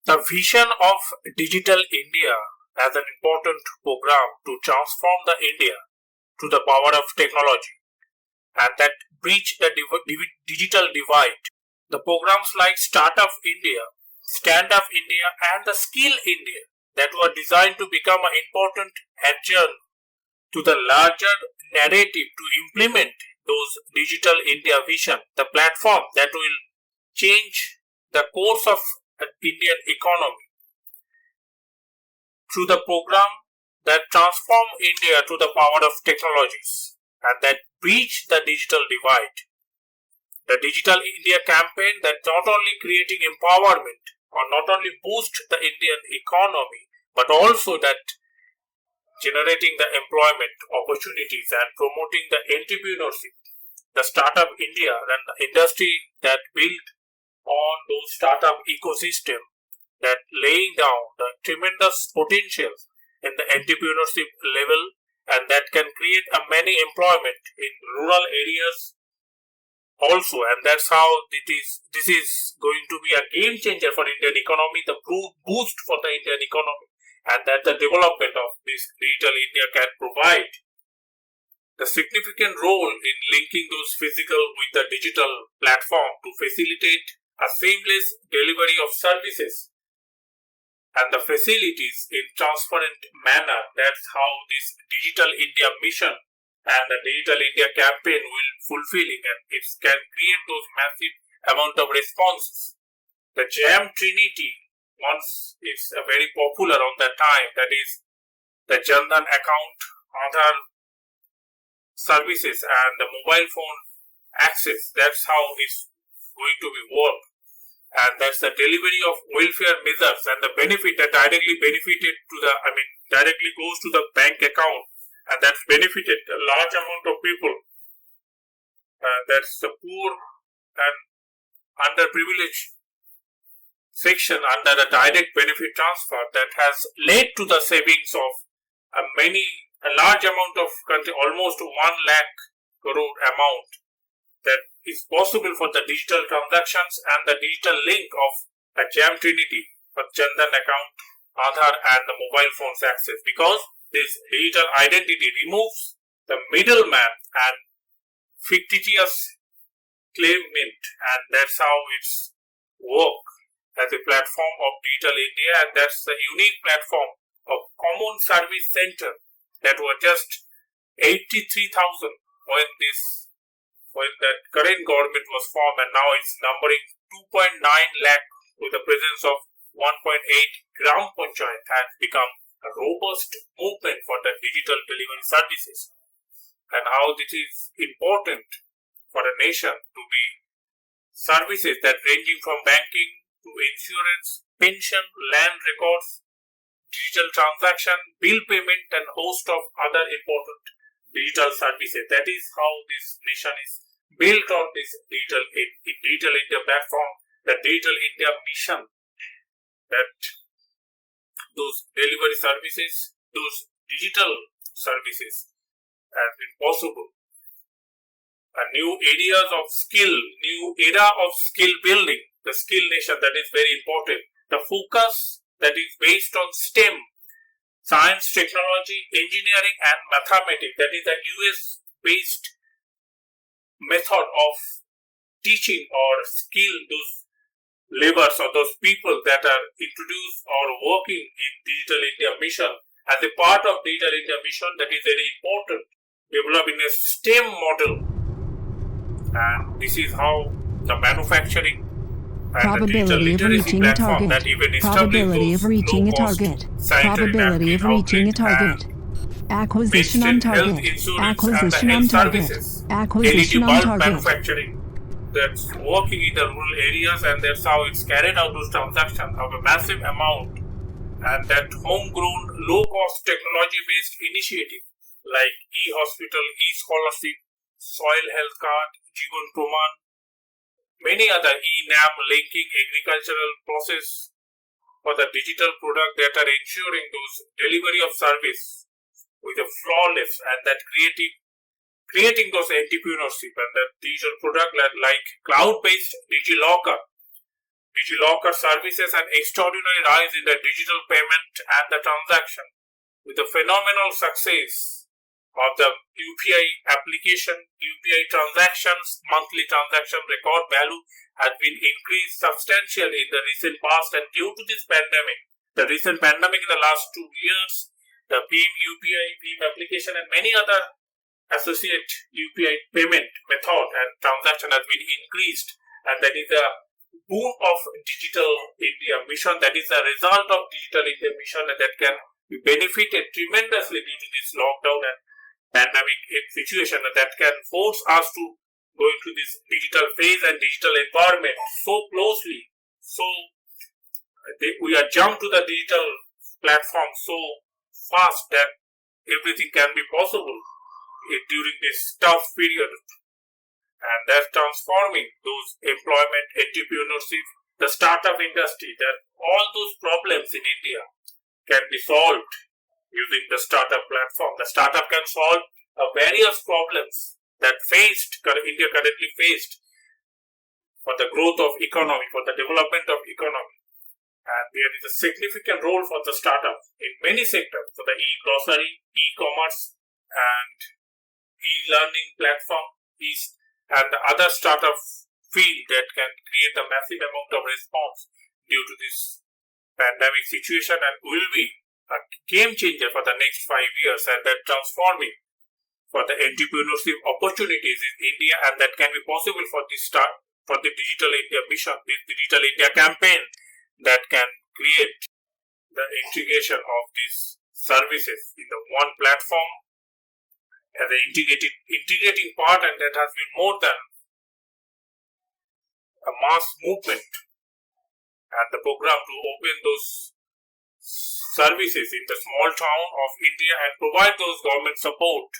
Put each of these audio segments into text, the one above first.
The vision of Digital India as an important program to transform the India to the power of technology and that bridge the digital divide. The programs like Startup India, Stand Up India and the Skill India that were designed to become an important adjunct to the larger narrative to implement those Digital India vision, the platform that will change the course of Indian economy through the program that transform India to the power of technologies and that bridge the digital divide. The Digital India campaign that not only creating empowerment or not only boost the Indian economy but also that generating the employment opportunities and promoting the entrepreneurship. The Startup India and the industry that built on those startup ecosystem that laying down the tremendous potential in the entrepreneurship level and that can create a many employment in rural areas also, and that's how this is going to be a game changer for Indian economy, the boost for the Indian economy, and that the development of this Digital India can provide the significant role in linking those physical with the digital platform to facilitate a seamless delivery of services and the facilities in transparent manner. That's how this Digital India mission and the Digital India campaign will fulfilling, and it can create those massive amount of responses. The Jam Trinity once is very popular on that time, that is the Jan-Dhan account, Aadhaar services and the mobile phone access. That's how it's going to be work, and that's the delivery of welfare measures and the benefit that directly benefited to the directly goes to the bank account. And that's benefited a large amount of people. That's the poor and underprivileged section under the direct benefit transfer that has led to the savings of a large amount of country, almost 1 lakh crore amount that is possible for the digital transactions and the digital link of a Jam Trinity for Jan-Dhan account, Aadhaar and the mobile phones access, because this digital identity removes the middleman and fictitious claimant, and that's how it's work as a platform of Digital India, and that's the unique platform of common service center that were just 83,000 when the current government was formed, and now it's numbering 2.9 lakh with the presence of 1.8 gram panchayat has become a robust movement for the digital delivery services, and how this is important for a nation to be services that ranging from banking to insurance, pension, land records, digital transaction, bill payment and host of other important digital services. That is how this nation is built on this Digital India platform, the Digital India mission, that those delivery services, those digital services have been possible. New areas of skill, new era of skill building, the skill nation, that is very important. The focus that is based on STEM, science, technology, engineering and mathematics, that is a US based method of teaching or skill those laborers or those people that are introduced or working in Digital India mission. As a part of Digital India mission, that is very important, developing a STEM model, and this is how the manufacturing and probability the of digital reaching a literacy platform target. that even Probability of reaching a target. Probability of reaching a target. Acquisition on target. Acquisition on target. Acquisition on target. Manufacturing that's working in the rural areas, and that's how it's carried out those transactions of a massive amount, and that homegrown low-cost technology-based initiative like e-hospital, e-scholarship, soil health card, Jeevan Praman, many other e-NAM linking agricultural process for the digital product that are ensuring those delivery of service with a flawless and that creating those entrepreneurship and that digital product like cloud-based DigiLocker, DigiLocker services an extraordinary rise in the digital payment and the transaction. With the phenomenal success of the UPI application, UPI transactions, monthly transaction record value has been increased substantially in the recent past, and due to this pandemic, the recent pandemic in the last 2 years, the PIM UPI, PIM application and many other associate UPI payment method and transaction has been increased, and that is a boom of Digital India mission, that is a result of Digital India mission, and that can be benefited tremendously due to this lockdown and pandemic situation, and that can force us to go into this digital phase and digital environment so closely. So we are jumped to the digital platform so fast that everything can be possible during this tough period, and that's transforming those employment, entrepreneurship, the startup industry, that all those problems in India can be solved using the startup platform. The startup can solve various problems that India currently faced for the growth of economy, for the development of economy. And there is a significant role for the startup in many sectors, for the e-grocery, e-commerce, and e-learning platform, and the other startup field that can create a massive amount of response due to this pandemic situation, and will be a game changer for the next 5 years, and that transforming for the entrepreneurship opportunities in India, and that can be possible for the Digital India mission, this Digital India campaign that can create the integration of these services in the one platform as an integrating part, and that has been more than a mass movement, and the program to open those services in the small town of India and provide those government support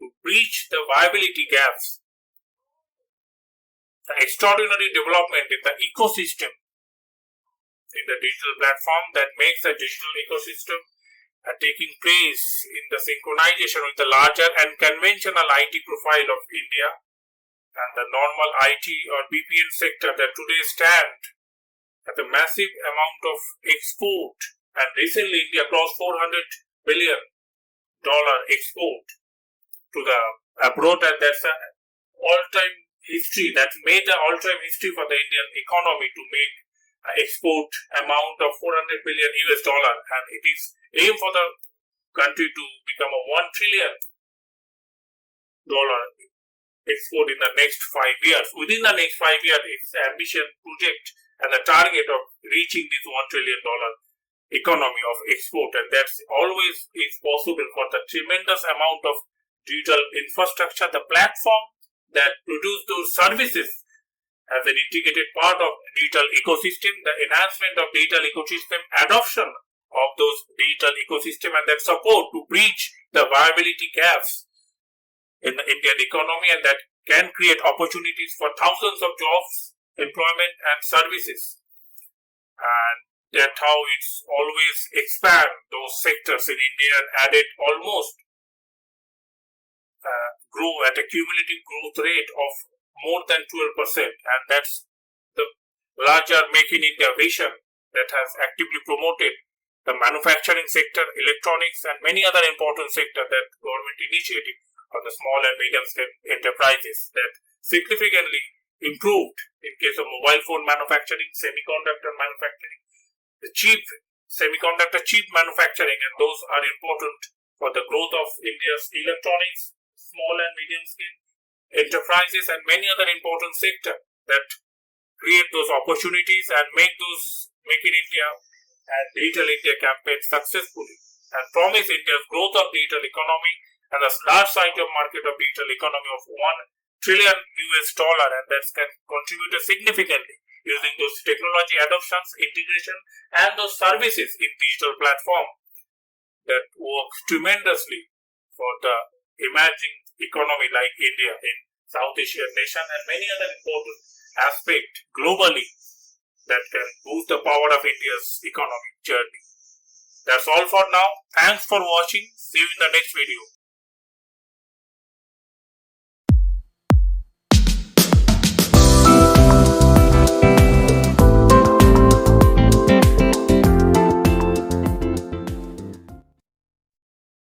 to breach the viability gaps. The extraordinary development in the ecosystem in the digital platform that makes the digital ecosystem taking place in the synchronization with the larger and conventional IT profile of India and the normal IT or BPN sector that today stand at a massive amount of export, and recently India crossed $400 billion export to the abroad, and that's an all-time history. That's made the all-time history for the Indian economy to make an export amount of $400 billion, and it is aim for the country to become a $1 trillion export in the next 5 years. Within the next 5 years, its ambition, project, and the target of reaching this $1 trillion economy of export, and that's always is possible for the tremendous amount of digital infrastructure, the platform that produce those services as an integrated part of digital ecosystem, the enhancement of digital ecosystem, adoption of those digital ecosystem, and that support to breach the viability gaps in the Indian economy, and that can create opportunities for thousands of jobs, employment, and services. And that's how it's always expand those sectors in India and added almost grow at a cumulative growth rate of more than 12%, and that's the larger Make in India vision that has actively promoted the manufacturing sector, electronics, and many other important sectors that government initiative for the small and medium scale enterprises that significantly improved in case of mobile phone manufacturing, semiconductor manufacturing, the cheap semiconductor chip manufacturing, and those are important for the growth of India's electronics, small and medium scale enterprises, and many other important sectors that create those opportunities and make those Make in India and Digital India campaigns successfully, and promise India's growth of digital economy and a large size of market of digital economy of $1 trillion, and that can contribute significantly using those technology adoptions, integration, and those services in digital platform that works tremendously for the emerging economy like India in South Asian nation, and many other important aspects globally that can boost the power of India's economic journey. That's all for now. Thanks for watching. See you in the next video.